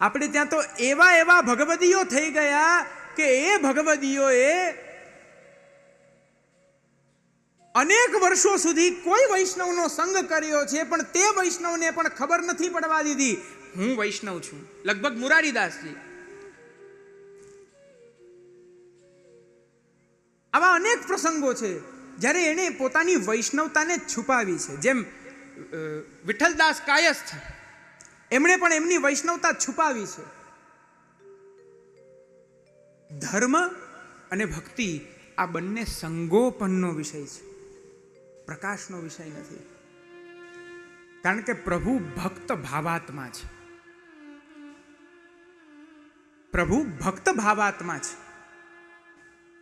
આપણે ત્યાં તો એવા એવા ભગવદીઓ થઈ ગયા કે એ ભગવદીઓએ અનેક વર્ષો સુધી કોઈ વૈષ્ણવનો સંગ કર્યો છે, પણ તે વૈષ્ણવને પણ ખબર નથી પડવા દીધી હું વૈષ્ણવ છું. લગભગ મુરારીદાસજી. આવા અનેક પ્રસંગો છે જ્યારે એણે પોતાની વૈષ્ણવતાને છુપાવી છે. જેમ વિઠ્ઠલદાસ કાયસ્થ, એમણે પણ એમની વૈષ્ણવતા છુપાવી છે. ધર્મ અને ભક્તિ આ બંને સંગોપનનો વિષય છે, પ્રકાશનો વિષય નથી. કારણ કે પ્રભુ ભક્ત ભાવાત્મા છે. પ્રભુ ભક્ત ભાવાત્મા છે.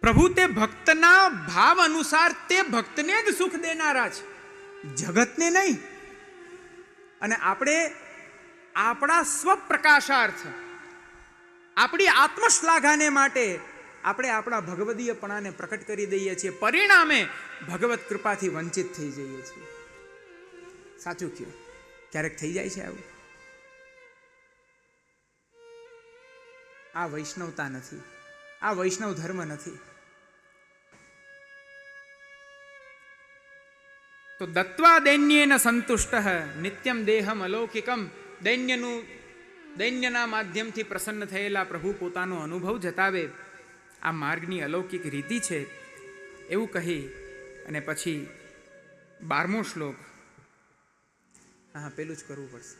પ્રભુ તે ભક્તના ભાવ અનુસાર તે ભક્તને જ સુખ દેનારા છે, જગતને નહીં. અને આપણે આપણા સ્વપ્રકાશાર્થ, આપણી આત્મશ્લાઘાને માટે આપણે આપણા ભગવદીયપણાને પ્રકટ કરી દઈએ છીએ. પરિણામે ભગવત કૃપાથી વંચિત થઈ જઈએ છીએ. સાચું કયો? ક્યારેક થઈ જાય છે આવું? આ વૈષ્ણવતા નથી, આ વૈષ્ણવ ધર્મ નથી. તો દત્વા દૈન્યેન સંતુષ્ટ નિત્યમ દેહમ અલૌકિકમ. દૈન્યના માધ્યમથી પ્રસન્ન થયેલા પ્રભુ પોતાનો અનુભવ જતાવે. આ માર્ગની અલૌકિક રીતિ છે એવું કહી અને પછી 12મો શ્લોક. હા, પેલું જ કરવું પડશે.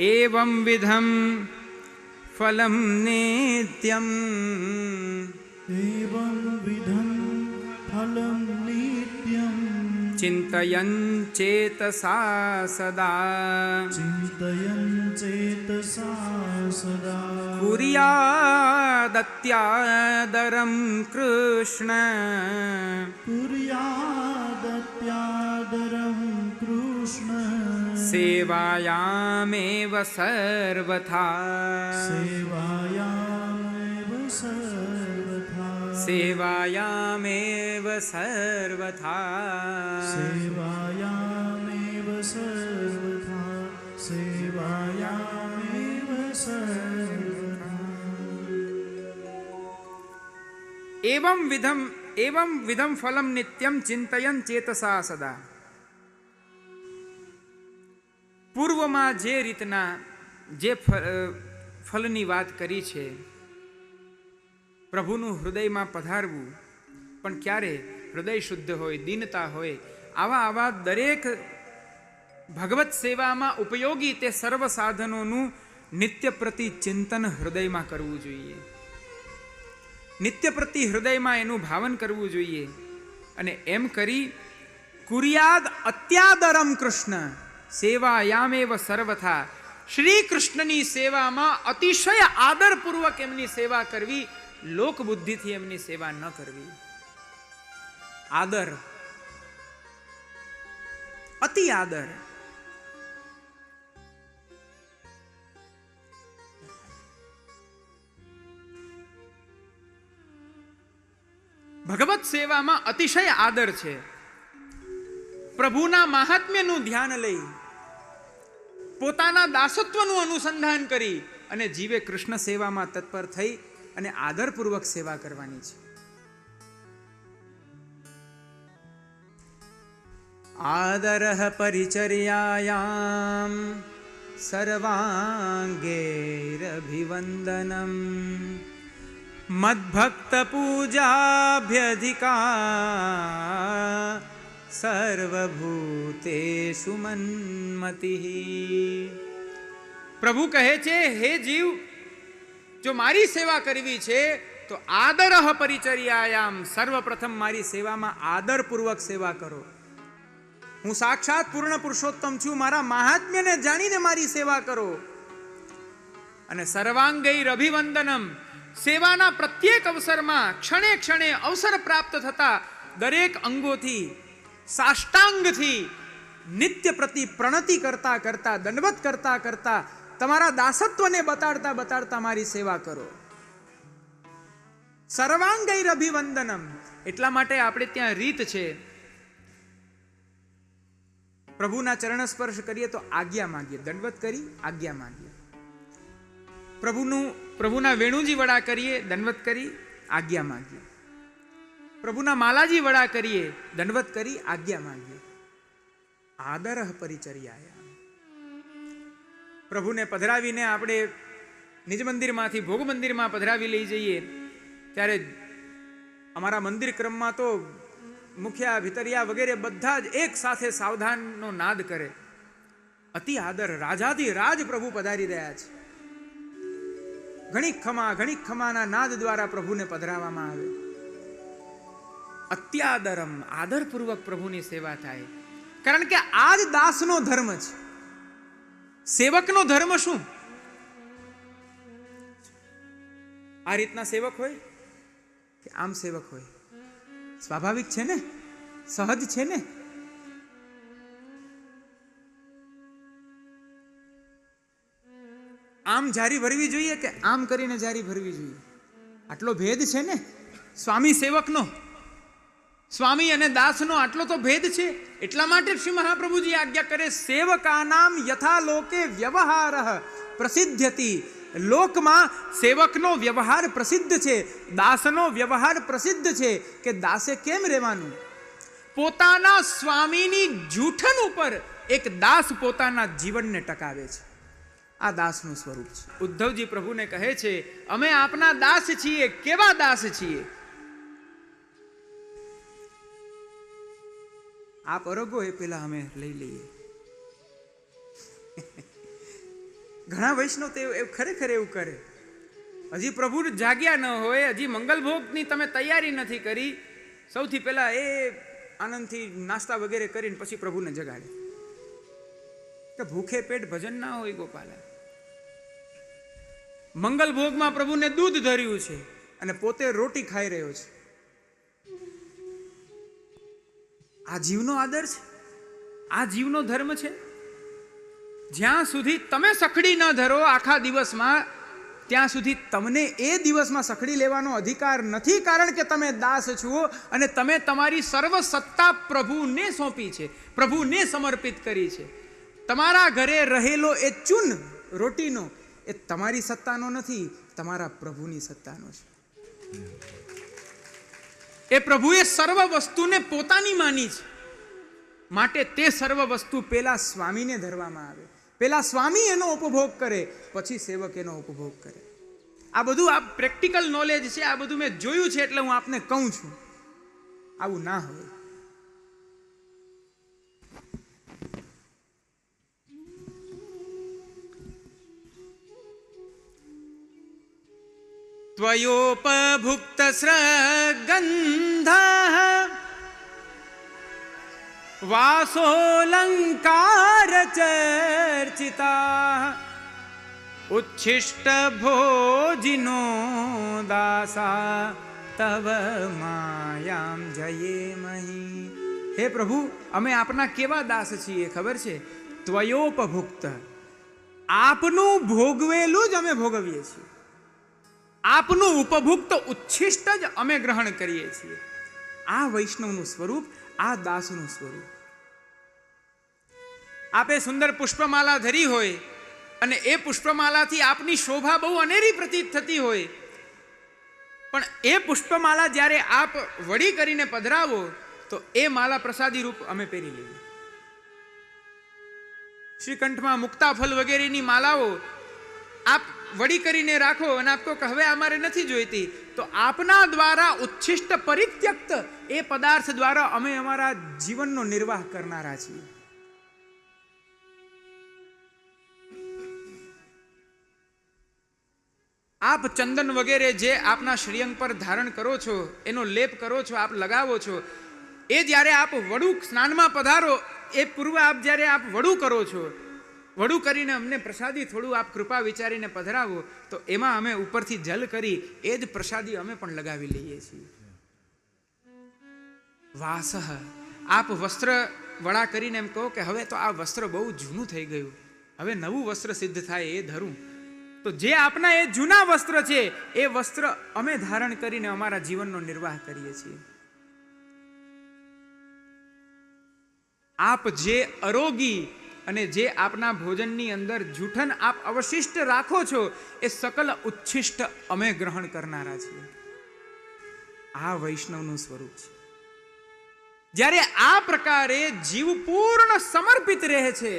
એવં વિધમ ફલમ નિત્યમ, એવં વિધમ ફલમ નિત્યમ, ચિંતયન ચેતસા સદા, ચિંતયન ચેતસા સદા, કુર્યાદત્યાદરમ કૃષ્ણ, કુર્યાદત્યાદરમ કૃષ્ણ, સેવાયામેવ સર્વથા, સેવાયામેવ સર્વથા, સેવાયામેવ સર્વથા, સેવાયામેવ સર્વથા, સેવાયામેવ સર્વથા. એવં વિધમ ફલમ નિત્યમ ચિંતયન ચેતસા સદા. પૂર્વમાં જે રીતના જે ફલની વાત કરી છે, પ્રભુનું હૃદયમાં પધારવું, પણ ક્યારે હૃદય શુદ્ધ હોય, દીનતા હોય, આવા દરેક ભગવત સેવામાં ઉપયોગી તે સર્વ સાધનોનું નિત્ય પ્રતિ ચિંતન હૃદયમાં કરવું જોઈએ. નિત્ય પ્રતિ હૃદયમાં એનું ભાવન કરવું જોઈએ. અને એમ કરી કુર્યાદ અત્યાદરમ કૃષ્ણ, સેવાયામેવ સર્વથા. શ્રી કૃષ્ણની સેવામાં અતિશય આદરપૂર્વક એમની સેવા કરવી, લોક બુદ્ધિથી એમની સેવા ન કરવી. આદર, અતિ આદર. ભગવત સેવામાં અતિશય આદર છે. પ્રભુના મહાત્મ્યનું ધ્યાન લઈ, પોતાના દાસત્વનું અનુસંધાન કરી અને જીવે કૃષ્ણ સેવામાં તત્પર થઈ અને આદરપૂર્વક સેવા કરવાની છે. આદરઃ પરિચર્યાયામ સર્વાંગૈરભિવંદનમ, મદ્ભક્ત પૂજાભ્યધિકા સર્વભૂતેષુ મન્મતિઃ. પ્રભુ કહે છે, હે જીવ, જો મારી સેવા કરવી છે તો આદરઃ પરિચર્યાયામ, સર્વપ્રથમ મારી સેવામાં આદરપૂર્વક સેવા કરો. હું સાક્ષાત પૂર્ણ પુરુષોત્તમ છું, મારા મહાત્મ્યને જાણીને મારી સેવા કરો. અને સર્વાંગૈર અભિવંદનમ, સેવાના પ્રત્યેક અવસરમાં ક્ષણે ક્ષણે અવસર પ્રાપ્ત થતા દરેક અંગોથી, સાષ્ટાંગથી નિત્ય પ્રતિ પ્રણતિ કરતા કરતા, દંડવત કરતા કરતા, તમારા દાસત્વને બતાડતા બતાડતા મારી સેવા કરો. સર્વાંગૈર અભિવંદનમ. એટલા માટે આપણે ત્યાં રીત છે, પ્રભુના ચરણ સ્પર્શ કરીએ તો આજ્ઞા માંગીએ, દંડવત કરી આજ્ઞા માંગીએ. પ્રભુના વેણુજી વડા કરીએ, દંડવત કરી આજ્ઞા માંગીએ. પ્રભુના માલાજી વડા કરીએ, દંડવત કરી આજ્ઞા માંગીએ. આદરઃ પરિચર્યાયા. પ્રભુને પધરાવીને આપણે નિજ મંદિરમાંથી ભોગ મંદિરમાં પધરાવી લઈ જઈએ ત્યારે અમારા મંદિર ક્રમમાં તો મુખ્યા ભીતરિયા વગેરે બધા જ એક સાથે સાવધાનનો નાદ કરે. અતિ આદર, રાજાથી રાજ પ્રભુ પધારી રહ્યા છે. ઘણી ખમાના નાદ દ્વારા પ્રભુને પધરાવવામાં આવે. અત્યાદરમ, આદરપૂર્વક પ્રભુની સેવા થાય. કારણ કે આ જ દાસનો ધર્મ છે. સેવકનો ધર્મ શું? આ રીતના સેવક હોય કે આમ સેવક હોય? સ્વાભાવિક છે ને, સહજ છે ને. આમ જારી ભરવી જોઈએ કે આમ કરીને જારી ભરવી જોઈએ? આટલો ભેદ છે ને સ્વામી સેવકનો, સ્વામી અને દાસનો આટલો તો ભેદ છે. એટલા માટે શ્રી મહાપ્રભુજી આજ્ઞા કરે, સેવકાનામ યથા લોકે વ્યવહારઃ પ્રસિદ્ધ્યતિ. લોકમાં સેવકનો વ્યવહાર પ્રસિદ્ધ છે, દાસનો વ્યવહાર પ્રસિદ્ધ છે. કે દાસે કેમ રહેવાનું? પોતાના સ્વામીની જૂઠન ઉપર એક દાસ પોતાના જીવનને ટકાવે છે. આ દાસનું સ્વરૂપ છે. ઉદ્ધવજી પ્રભુને કહે છે, અમે આપના દાસ છીએ. કેવા દાસ છીએ? આપ અરગો એ પેલા અમે લઈ લઈએ. ઘણા વૈષ્ણવ તે ખરેખર એવું કરે. હજી પ્રભુ જાગ્યા ન હોય, હજી મંગલ ભોગની તમે તૈયારી નથી કરી, સૌથી પહેલા એ આનંદથી નાસ્તા વગેરે કરીને પછી પ્રભુને જગાડે. કે ભૂખે પેટ ભજન ના હોય ગોપાલા. મંગલ ભોગમાં પ્રભુને દૂધ ધર્યું છે અને પોતે રોટી ખાઈ રહ્યો છે. આ જીવનો આદર છે, આ જીવનો ધર્મ છે. જ્યાં સુધી તમે સખડી ન ધરો આખા દિવસમાં, ત્યાં સુધી તમને એ દિવસમાં સખડી લેવાનો અધિકાર નથી. કારણ કે તમે દાસ છો અને તમે તમારી સર્વ સત્તા પ્રભુને સોંપી છે, પ્રભુને સમર્પિત કરી છે. તમારા ઘરે રહેલો એ ચૂન રોટીનો એ તમારી સત્તાનો નથી, તમારા પ્રભુની સત્તાનો છે. એ પ્રભુએ સર્વ વસ્તુને પોતાની માની છે. માટે તે સર્વ વસ્તુ પેલા સ્વામીને ધરવામાં આવે. પેલા સ્વામી એનો ઉપભોગ કરે, પછી સેવક એનો ઉપભોગ કરે. આ બધું આ પ્રેક્ટિકલ નોલેજ છે. આ બધું મેં જોયું છે એટલે હું આપને કહું છું. આવું ના હોય. ત્વયોપભુક્ત સ્રગંધઃ વાસોલંકાર ચર્ચિતા ઉચ્છિષ્ટ ભોજિનો દાસા તવ માયામ જયેમહી. હે પ્રભુ, અમે આપના કેવા દાસ છીએ ખબર છે? ત્વયોપભુક્ત, આપનું ભોગવેલું જ અમે ભોગવીએ છીએ. આપનું ઉપભુક્ત ઉચ્છિષ્ટ જ અમે ગ્રહણ કરીએ છીએ. આ વૈષ્ણવનું સ્વરૂપ, આ દાસનું સ્વરૂપ. આપે સુંદર પુષ્પમાલા ધરી હોય અને એ પુષ્પમાલાથી આપની શોભા બહુ અનેરી પ્રતીત થતી હોય, પણ એ પુષ્પમાલા જ્યારે આપ વડી કરીને પધરાવો તો એ માલા પ્રસાદી રૂપ અમે પહેરી લઈએ. શ્રીકંઠમાં મુક્તા ફલ વગેરેની માલાઓ આપ વડી કરીને રાખો અને આપ કહો કે હવે અમારે નથી જોઈતી, તો આપના દ્વારા ઉચ્છિષ્ટ પરિત્યક્ત એ પદાર્થ દ્વારા અમે અમારા જીવનનો નિર્વાહ કરનારા છીએ. આપ ચંદન વગેરે જે આપના શ્રીઅંગ પર ધારણ કરો છો, એનો લેપ કરો છો, આપ લગાવો છો, એ જ્યારે આપ વડું સ્નાનમાં પધારો એ પૂર્વે આપ જ્યારે આપ વડું કરો છો, વડું કરીને અમને પ્રસાદી થોડું આપ કૃપા વિચારીને પધરાવો, તો એમાં અમે ઉપરથી જલ કરી એ જ પ્રસાદી અમે પણ લગાવી લઈએ છીએ. વાસહ, આપ વસ્ત્ર વડા કરીને એમ કહો કે હવે તો આ વસ્ત્ર બહુ જૂનું થઈ ગયું, હવે નવું વસ્ત્ર સિદ્ધ થાય એ ધરું. તો જે આપના એ જૂના વસ્ત્ર છે એ વસ્ત્ર અમે ધારણ કરીને અમારા જીવનનો નિર્વાહ કરીએ છીએ. આપ જે અરોગી અને જે આપના ભોજનની અંદર જૂઠન આપ અવશિષ્ટ રાખો છો એ સકલ ઉચ્છિષ્ટ અમે ગ્રહણ કરનારા છીએ. આ વૈષ્ણવનું સ્વરૂપ છે. જ્યારે આ પ્રકારે જીવ પૂર્ણ સમર્પિત રહે છે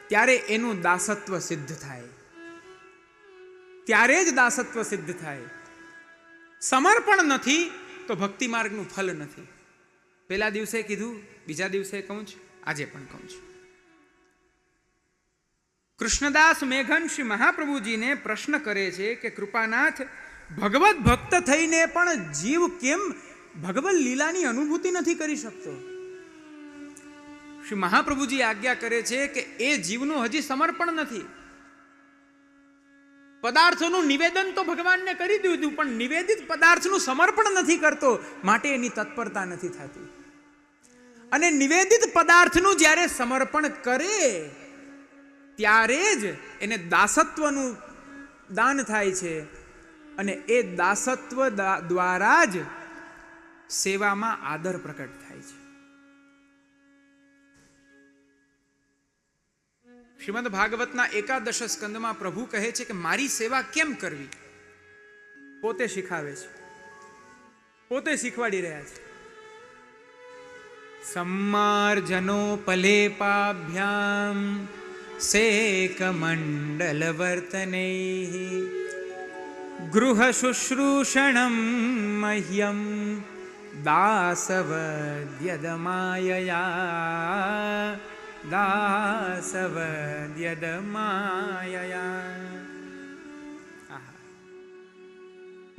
ત્યારે એનું દાસત્વ સિદ્ધ થાય. ત્યારે જ દાસત્વ સિદ્ધ થાય. સમર્પણ નથી તો ભક્તિ માર્ગનું ફલ નથી. પહેલા દિવસે કીધું, બીજા દિવસે કહું છું, આજે પણ કહું છું. કૃષ્ણદાસ મેઘન શ્રી મહાપ્રભુજીને પ્રશ્ન કરે છે કે કૃપાનાથ, ભગવત ભક્ત થઈને પણ જીવ કેમ ભગવત લીલાની અનુભૂતિ નથી કરી શકતો? શ્રી મહાપ્રભુજી આજ્ઞા કરે છે કે એ જીવનું હજી સમર્પણ નથી. પદાર્થોનું નિવેદન તો ભગવાનને કરી દીધું, પણ નિવેદિત પદાર્થનું સમર્પણ નથી કરતો, માટે એની તત્પરતા નથી થતી. અને નિવેદિત પદાર્થનું જ્યારે સમર્પણ કરે ત્યારે જ એને દાસત્વનું દાન થાય છે. અને એ દાસત્વ દ્વારા જ સેવામાં આદર પ્રકટ થાય છે. શ્રીમદ ભાગવતના 11 સ્કંદમાં પ્રભુ કહે છે કે મારી સેવા કેમ કરવી, પોતે શીખાવે છે, પોતે શીખવાડી રહ્યા છે. सम्मार्जनोपलेपाभ्यां सेकमण्डलवर्तनैः गृहशुश्रूषणं मह्यं दासवद्यदमायया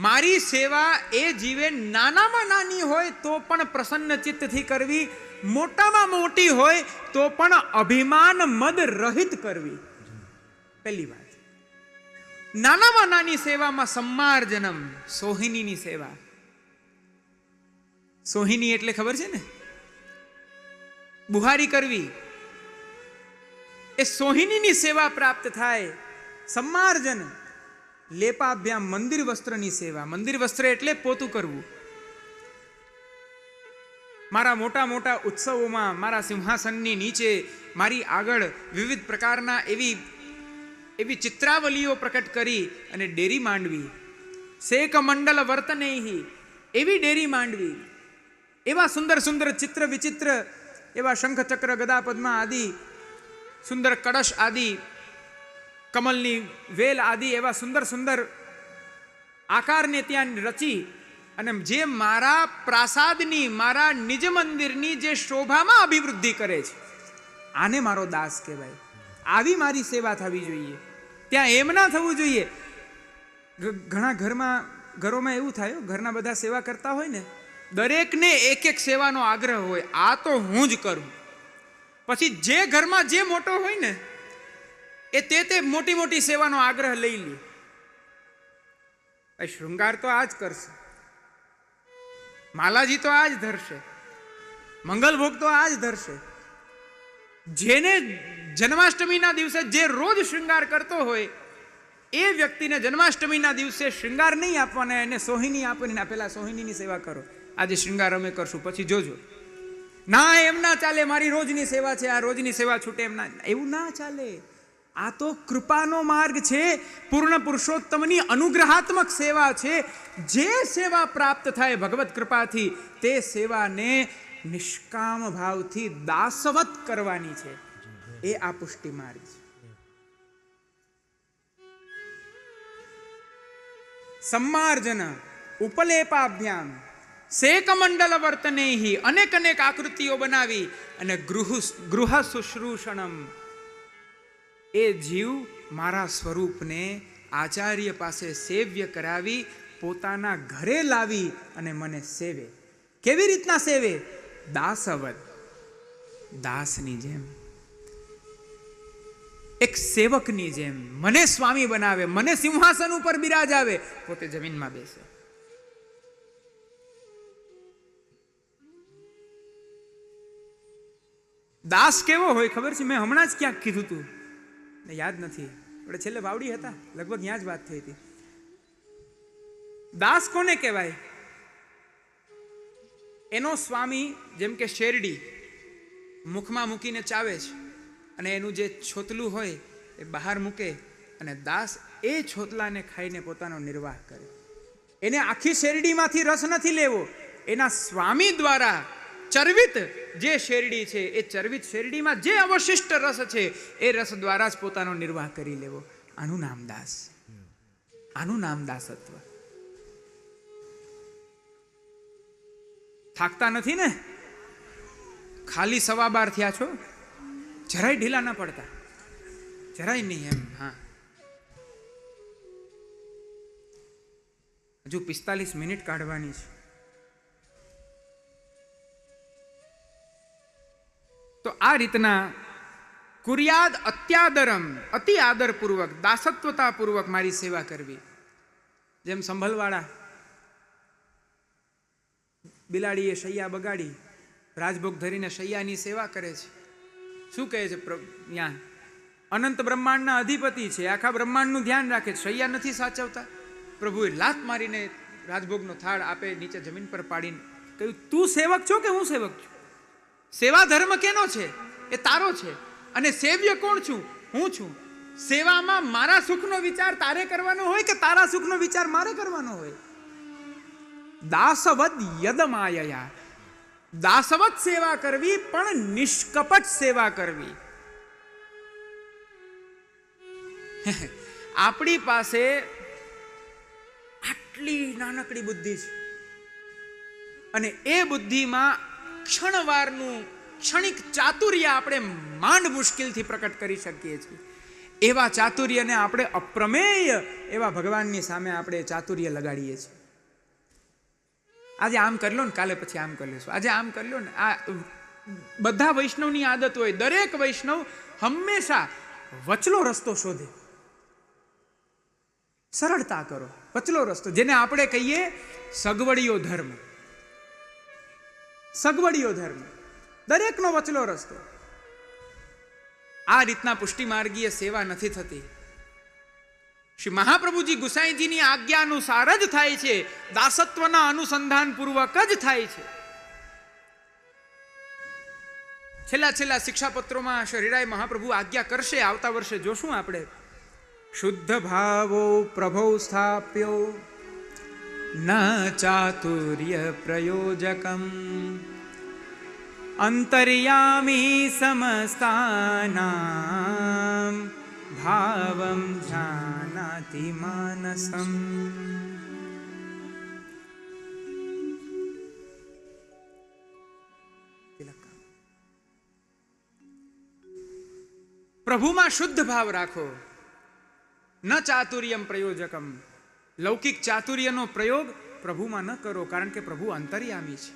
મારી સેવા એ જીવે નાનામાં નાની હોય તો પણ પ્રસન્ન ચિત્તથી કરવી, મોટામાં મોટી હોય તો પણ અભિમાન મદ રહિત કરવી. પહેલી વાત. નાનામાં નાની સેવામાં સમ્માર્જનમ, સોહિનીની સેવા. સોહિની એટલે ખબર છે ને, બુહારી કરવી. એ સોહિનીની સેવા પ્રાપ્ત થાય. સમ્માર્જન, લેપાભ્યામ, મંદિર વસ્ત્રની સેવા. મંદિર વસ્ત્ર એટલે પોતું કરવું. મારા મોટા મોટા ઉત્સવોમાં મારા સિંહાસનની નીચે મારી આગળ વિવિધ પ્રકારના એવી ચિત્રાવલીઓ પ્રકટ કરી અને ડેરી માંડવી. શેક મંડલ વર્તનેહી, એવી ડેરી માંડવી. એવા સુંદર સુંદર ચિત્ર વિચિત્ર એવા શંખ ચક્ર ગદા પદ્મા આદિ, સુંદર કળશ આદિ, કમલની વેલ આદિ એવા સુંદર સુંદર આકારને ત્યાં રચી અને જે મારા પ્રાસાદની, મારા નિજ મંદિરની જે શોભામાં અભિવૃદ્ધિ કરે છે, આને મારો દાસ કહેવાય. આવી મારી સેવા થવી જોઈએ. ત્યાં એમ ના થવું જોઈએ. ઘણા ઘરોમાં એવું થાય, ઘરના બધા સેવા કરતા હોય ને, દરેકને એક એક સેવાનો આગ્રહ હોય, આ તો હું જ કરું. પછી જે ઘરમાં જે મોટો હોય ને એ તે મોટી મોટી સેવાનો આગ્રહ લઈ લે. શૃંગાર તો આ જ કરશે, માલાજી તો આ જ ધરશે, મંગલ ભોગ તો આ જ ધરશે. જેને જન્માષ્ટમીના દિવસે જે રોજ શૃંગાર કરતો હોય એ વ્યક્તિને જન્માષ્ટમીના દિવસે શૃંગાર નહીં આપવાના, એને સોહિની આપવાની. પેલા સોહિનીની સેવા કરો, આજે શૃંગાર અમે કરશું, પછી જોજો. ના, એમ ના ચાલે, મારી રોજની સેવા છે, આ રોજની સેવા છૂટે એમ ના, એવું ના ચાલે. આ તો કૃપાનો માર્ગ છે, પૂર્ણ પુરુષોત્તમની અનુગ્રહાત્મક સેવા છે. જે સેવા પ્રાપ્ત થાય ભગવત કૃપાથી તે સેવાને નિષ્કામ ભાવથી દાસવત કરવાની છે. એ આ પુષ્ટિ માર્ગ છે. સમ્માર્જન ઉપલેપાભ્યામ શેક મંડલ વર્તનેહી, અનેક અનેક આકૃતિઓ બનાવી અને ગૃહ શુશ્રૂષણમ, એ જીવ મારા સ્વરૂપને આચાર્ય પાસે સેવ્ય કરાવી પોતાના ઘરે લાવી અને મને સેવે. કેવી રીતના સેવે? દાસવત, દાસની જેમ, એક સેવકની જેમ મને સ્વામી બનાવે, મને સિંહાસન ઉપર બિરાજાવે, પોતે જમીનમાં બેસે. દાસ કેવો હોય ખબર છે? મેં હમણાં જ ક્યાંક કીધું તું, યાદ નથી, આપણે છેલ્લે વાવડી હતા, લગભગ ત્યાં જ વાત થઈ હતી. દાસ કોને કહેવાય? એનો સ્વામી જેમ કે શેરડી, મુખમાં મૂકીને ચાવે છે અને એનું જે છોતલું હોય એ બહાર મૂકે અને દાસ એ છોતલાને ખાઈને પોતાનો નિર્વાહ કરે. એને આખી શેરડીમાંથી રસ નથી લેવો, એના સ્વામી દ્વારા ચરવિત જે શેરડી છે એ ચરવિત શેરડીમાં જે અવશિષ્ટ રસ છે એ રસ દ્વારા જ પોતાનો નિર્વાહ કરી લેવો. આનું નામ દાસ, આનું નામ દાસત્વ. થાકતા નથી ને? ખાલી 12:15 થયા છો, જરાય ઢીલા ના પડતા, જરાય નહીં એમ. હા, હજુ 45 મિનિટ કાઢવાની છે. તો આ રીતના કુર્યાદ અત્યાદરમ, અતિ આદરપૂર્વક, દાસત્વતાપૂર્વક મારી સેવા કરવી. જેમ સંભલવાળા બિલાડીએ શૈયા બગાડી, રાજભોગ ધરીને શૈયાની સેવા કરે છે. શું કહે છે? ત્યાં અનંત બ્રહ્માંડના અધિપતિ છે, આખા બ્રહ્માંડનું ધ્યાન રાખે છે, શૈયા નથી સાચવતા. પ્રભુએ લાત મારીને રાજભોગનો થાળ આપે નીચે જમીન પર પાડીને કહ્યું, તું સેવક છો કે હું સેવક છું? સેવા ધર્મ કેનો છે? એ તારો છે. અને સેવ્ય કોણ છું? હું છું. સેવામાં મારા સુખનો વિચાર તારે કરવાનો હોય કે તારા સુખનો વિચાર મારે કરવાનો હોય? દાસવદ યદમાયયા, દાસવત સેવા કરવી, પણ નિષ્કપટ સેવા કરવી. આપણી પાસે આટલી નાનકડી બુદ્ધિ છે અને એ બુદ્ધિમાં ક્ષણવારનું ક્ષણિક ચાતુર્ય આપણે માંડ મુશ્કેલથી પ્રકટ કરી શકીએ છીએ. એવા ચાતુર્યને આપણે અપ્રમેય એવા ભગવાનની સામે આપણે ચાતુર્ય લગાડીએ છીએ. આજે આમ કરી લો ને, કાલે પછી આમ કરી લેશું, આજે આમ કરી લો ને. આ બધા વૈષ્ણવની આદત હોય. દરેક વૈષ્ણવ હંમેશા વચલો રસ્તો શોધે. સરળતા કરો, વચલો રસ્તો, જેને આપણે કહીએ સગવડિયો ધર્મ. સગવડિયો ધર્મ, દરેકનો વચલો રસ્તો. આ રીતના પુષ્ટિ માર્ગીય સેવા નથી થતી. શ્રી મહાપ્રભુજી ગુસાઈજીની આજ્ઞા અનુસાર જ થાય છે, દાસત્વના અનુસંધાન પૂર્વક જ થાય છે. છેલ્લા શિક્ષાપત્રોમાં શરીરાય મહાપ્રભુ આજ્ઞા કરશે, આવતા વર્ષે જોશું આપણે. શુદ્ધ ભાવો પ્રભો સ્થાપ્યો ન ચાતુર્ય પ્રયોજકમ અંતર્યામી સમસ્તાનામ ભાવમ જાનાતિ માનસમ. પ્રભુમાં શુદ્ધ ભાવ રાખો. ન ચાતુર્યમ પ્રયોજકમ, લૌકિક ચાતુર્યનો પ્રયોગ પ્રભુમાં ન કરો, કારણ કે પ્રભુ અંતર્યામી છે.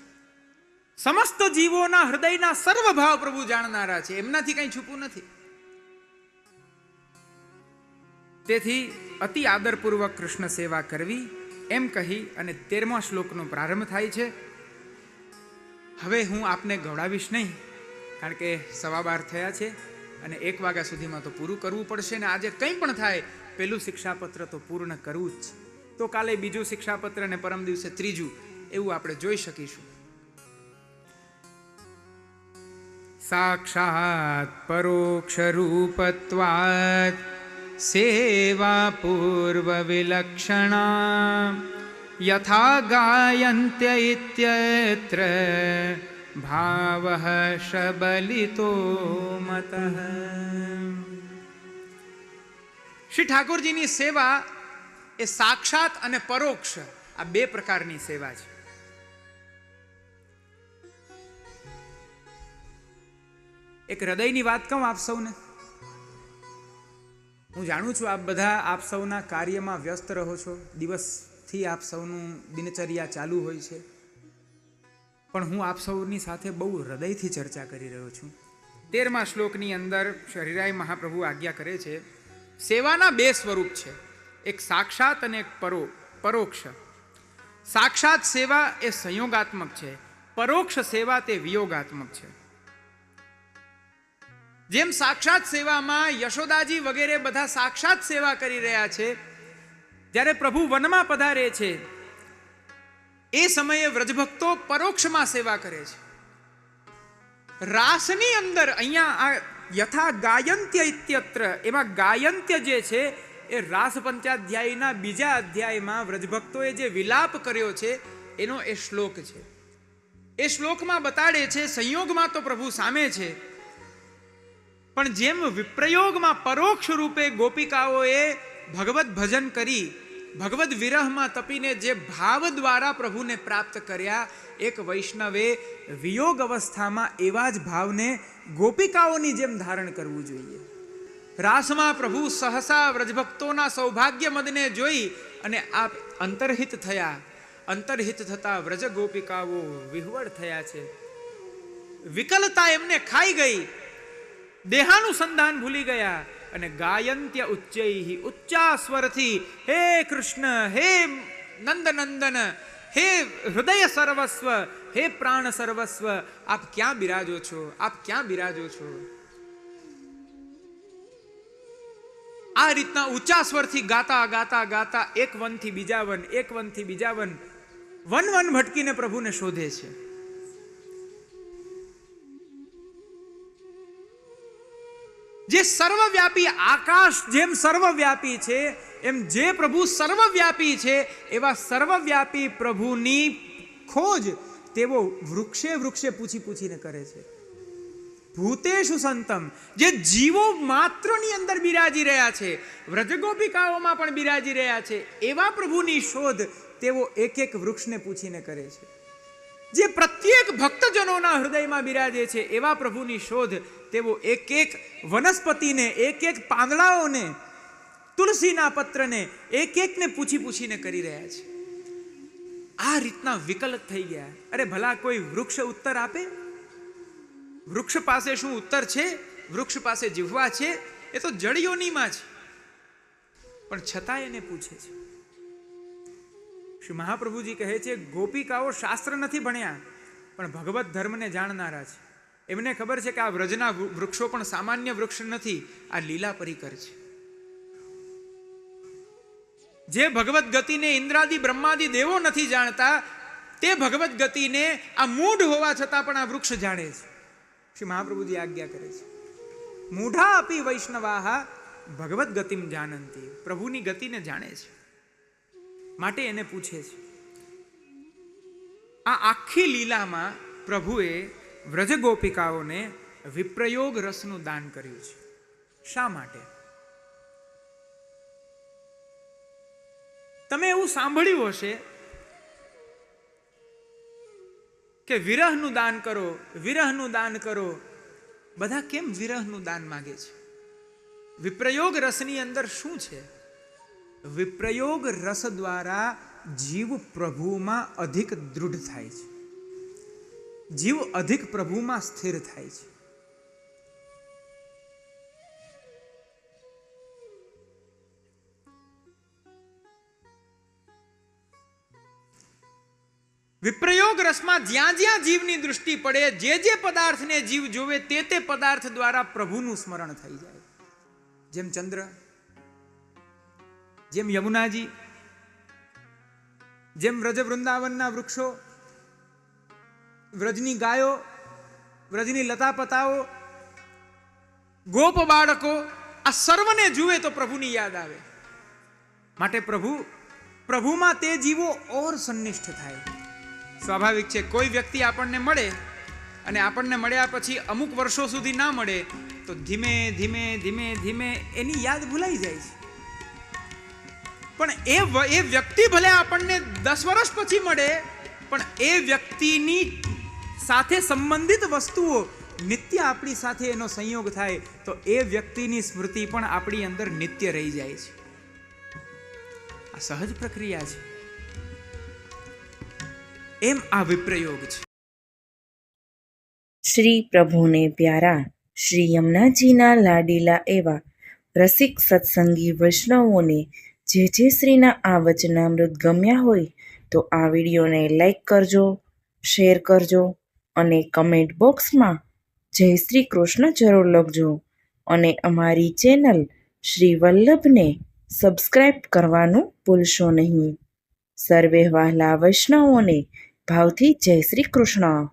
સમસ્ત જીવોના હૃદયના સર્વ ભાવ પ્રભુ જાણનારા છે, એમનાથી કંઈ છુપું નથી. તેથી અતિ આદરપૂર્વક કૃષ્ણ સેવા કરવી, એમ કહી અને 13મા શ્લોકનો પ્રારંભ થાય છે. હવે હું આપને ગવડાવીશ નહીં, કારણ કે 12:15 થયા છે અને 1 વાગ્યા સુધીમાં તો પૂરું કરવું પડશે. ને આજે કંઈ પણ થાય, પેલું શિક્ષાપત્ર તો પૂર્ણ કરવું જ. તો કાલે બીજું શિક્ષાપત્ર અને પરમ દિવસે ત્રીજું, એવું આપણે જોઈ શકીશું. સાક્ષાત પરોક્ષ રૂપત્વાત સેવા પૂર્વ વિલક્ષણા યથા ગાયંત્ય ઇત્યત્ર ભાવઃ શબલિતો મતઃ. શ્રી ઠાકોરજીની સેવા એ સાક્ષાત અને પરોક્ષ, આ 2 પ્રકારની સેવા છે. એક હૃદયની વાત કહું આપ સૌને. હું જાણું છું આપ બધા આપ સૌના કાર્યમાં વ્યસ્ત રહો છો, દિવસથી આપ સૌનું દિનચર્યા ચાલુ હોય છે, પણ હું આપ સૌની સાથે બહુ હૃદયથી ચર્ચા કરી રહ્યો છું. 13મા શ્લોકની અંદર શરીરાય મહાપ્રભુ આજ્ઞા કરે છે, સેવાના 2 સ્વરૂપ છે, એક સાક્ષાત અને એક પરોક્ષ. સાક્ષાત સેવા એ સંયોગાત્મક છે, પરોક્ષ સેવા તે વિયોગાત્મક છે. જેમ સાક્ષાત સેવામાં યશોદાજી વગેરે બધા સાક્ષાત સેવા કરી રહ્યા છે, જ્યારે પ્રભુ વનમાં પધારે છે એ સમયે વ્રજભક્તો પરોક્ષમાં સેવા કરે છે. રાસની અંદર અહીંયા આ યથા ગાયંત્ય ઇત્યત્ર, એમાં ગાયંત્ય જે છે એ રાસ પંચાધ્યાયના બીજા અધ્યાયમાં વ્રજભક્તોએ જે વિલાપ કર્યો છે એનો એ શ્લોક છે. એ શ્લોકમાં બતાડે છે સંયોગમાં તો પ્રભુ સામે છે, પણ જેમ વિપ્રયોગમાં પરોક્ષ રૂપે ગોપિકાઓએ ભગવત ભજન કરી ભગવદ વિરહમાં તપીને જે ભાવ દ્વારા પ્રભુને પ્રાપ્ત કર્યા, એક વૈષ્ણવે વિયોગ અવસ્થામાં એવા જ ભાવને ગોપિકાઓની જેમ ધારણ કરવું જોઈએ. રાસમાં પ્રભુ સહસા વ્રજભક્તોના સૌભાગ્ય મદને જોઈ અને આપ અંતર્હિત થયા. અંતર્હિત થતા વ્રજ ગોપિકાઓ વિહવળ થયા છે. વિકલતા એમને ખાઈ ગઈ, દેહાનુસંધાન ભૂલી ગયા અને ગાયંત્ય ઉચ્ચૈહિ, ઊંચા સ્વરથી હે કૃષ્ણ, હે નંદનંદન, હે હૃદય સર્વસ્વ, હે પ્રાણ સર્વસ્વ, આપ ક્યાં બિરાજો છો, આપ ક્યાં બિરાજો છો. આ રીતના ઊંચા સ્વરથી ગાતા ગાતા ગાતા એક વનથી બીજા વન, એક વનથી બીજા વન, વન વન ભટકીને પ્રભુને શોધે છે. જે સર્વવ્યાપી આકાશ જેમ સર્વવ્યાપી છે, એમ જે પ્રભુ સર્વવ્યાપી છે એવા સર્વવ્યાપી પ્રભુની ખોજ તેઓ વૃક્ષે વૃક્ષે પૂછી પૂછીને કરે છે. ભૂતેષુ સંતમ, જે જીવો માત્રની અંદર બિરાજી રહ્યા છે, વ્રજગોપિકાઓમાં પણ બિરાજી રહ્યા છે, એવા પ્રભુની શોધ તેઓ એક એક વૃક્ષને પૂછીને કરે છે. જે પ્રત્યેક ભક્તજનોના હૃદયમાં બિરાજે છે એવા પ્રભુની શોધ તેઓ એક એક વનસ્પતિને, એક એક પાંદડાઓને, તુલસીના પત્રને એક એકને પૂછી પૂછીને કરી રહ્યા છે. આ રીતના વિકલ્પ થઈ ગયા. અરે ભલા કોઈ વૃક્ષ ઉત્તર આપે? વૃક્ષ પાસે શું ઉત્તર છે? વૃક્ષ પાસે જીવવા છે? એ તો જળયોનીમાં છે, પણ છતાં એને પૂછે છે. શ્રી મહાપ્રભુજી કહે છે ગોપિકાઓ શાસ્ત્ર નથી ભણ્યા પણ ભગવત ધર્મને જાણનારા છે. એમને ખબર છે કે આ વ્રજના વૃક્ષો પણ સામાન્ય વૃક્ષ નથી, આ લીલા પરિકર છે. જે ભગવત ગતિને ઇન્દ્રાદિ બ્રહ્માદિ દેવો નથી જાણતા, તે ભગવત ગતિને આ મૂઢ હોવા છતાં પણ આ વૃક્ષ જાણે છે. શ્રી મહાપ્રભુજી આજ્ઞા કરે છે મૂઢા અપી વૈષ્ણવાહ ભગવત ગતિમ જાનંતી, પ્રભુની ગતિને જાણે છે માટે એને પૂછે છે. આ આખી લીલામાં પ્રભુએ વ્રજ ગોપિકાઓને વિપ્રયોગ રસનું દાન કર્યું છે. શા માટે? તમે એવું સાંભળ્યું હશે કે વિરહનું દાન કરો, વિરહનું દાન કરો. બધા કેમ વિરહનું દાન માગે છે? વિપ્રયોગ રસની અંદર શું છે? વિપ્રયોગ રસ દ્વારા જીવ પ્રભુમાં અધિક દૃઢ થાય છે, જીવ અધિક પ્રભુમાં સ્થિર થાય છે. વિપ્રયોગ રસમાં જ્યાં જ્યાં જીવની દૃષ્ટિ પડે, જે પદાર્થને જીવ જોવે તે પદાર્થ દ્વારા પ્રભુનું સ્મરણ થઈ જાય. જેમ ચંદ્ર, જેમ યમુનાજી, જેમ વ્રજ વૃંદાવનના વૃક્ષો, વ્રજની ગાયો, વ્રજની લતાપતાઓ, ગોપ બાળકો, આ સર્વને જુએ તો પ્રભુની યાદ આવે. માટે પ્રભુમાં તે જીવો ઓર સન્નિષ્ઠ થાય. સ્વાભાવિક છે, કોઈ વ્યક્તિ આપણને મળે અને આપણને મળ્યા પછી અમુક વર્ષો સુધી ના મળે તો ધીમે ધીમે ધીમે ધીમે એની યાદ ભૂલાઈ જાય છે. પણ એ વ્યક્તિ ભલે આપણને 10 વર્ષ પછી મળે, પણ એ વ્યક્તિની સાથે સંબંધિત વસ્તુઓ નિત્ય આપણી સાથે એનો સંયોગ થાય તો એ વ્યક્તિની સ્મૃતિ પણ આપણી અંદર નિત્ય રહી જાય છે. આ સહજ પ્રક્રિયા છે. એમ આ વિપ્રયોગ છે. શ્રી પ્રભુને પ્યારા શ્રી યમુનાજીના લાડીલા એવા રસિક સત્સંગી વૈષ્ણવોને જે શ્રીના આ વચનામૃત ગમ્યા હોય તો આ વિડીયોને લાઈક કરજો, શેર કરજો અને કમેન્ટ બોક્સમાં જય શ્રી કૃષ્ણ જરૂર લખજો. અને અમારી ચેનલ શ્રી વલ્લભને સબસ્ક્રાઈબ કરવાનું ભૂલશો નહીં. સર્વે વહાલા વૈષ્ણવોને ભાવથી જય શ્રી કૃષ્ણ.